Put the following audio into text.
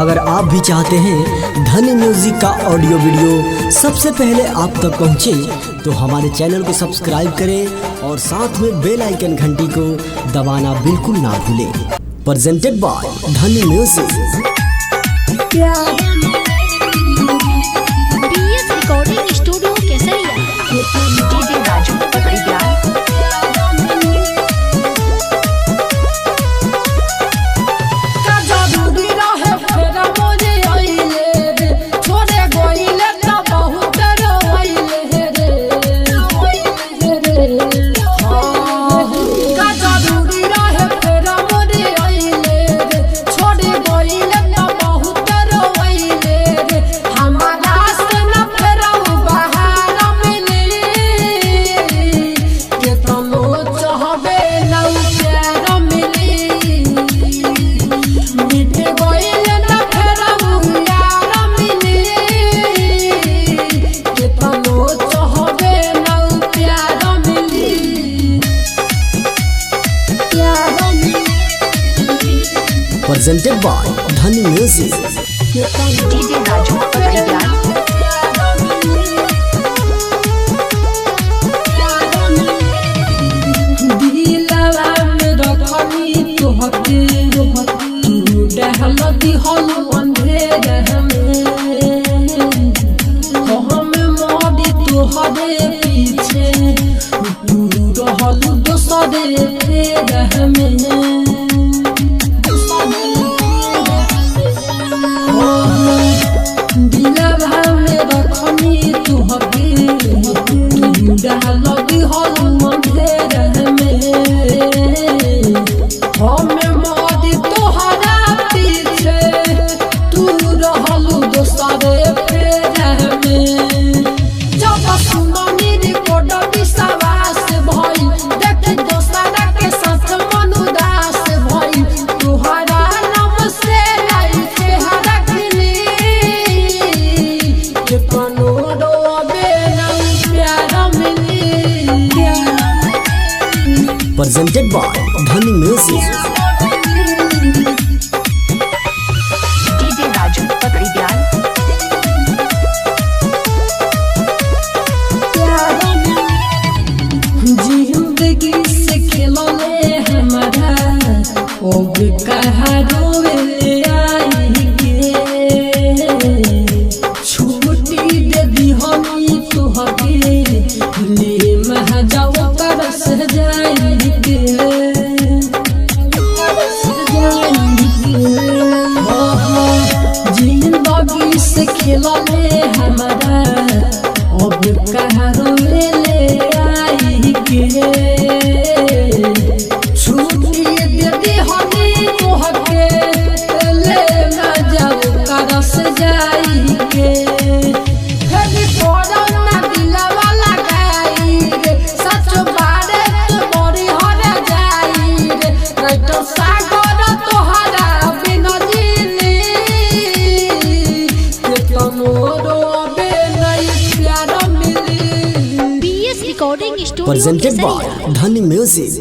अगर आप भी चाहते हैं धनी म्यूजिक का ऑडियो वीडियो सबसे पहले आप तक पहुंचे तो हमारे चैनल को सब्सक्राइब करें और साथ में बेल आइकन घंटी को दबाना बिल्कुल ना भूलें। Presented by Dhani music. Recording studio Kesariya. DJ Raju Pakadiya. Presented by Dhani music. DJ Raju Pakadiya. Presented by Dhani music. DJ Raju Pakadiya. जिंदगी से खिलौने हमारा अब कहाँ रोवे आई गे। छुट्टी दे दी हमी तुहके ले महा जाओ तरस जाई गे। जिंदगी से खिलौने हमारा अब कहाँ रोवे आई गे। छुट्टी दे दी हमी तुहके ले ना जाओ तरस जाई गे। Recording studio presented by Dhani music.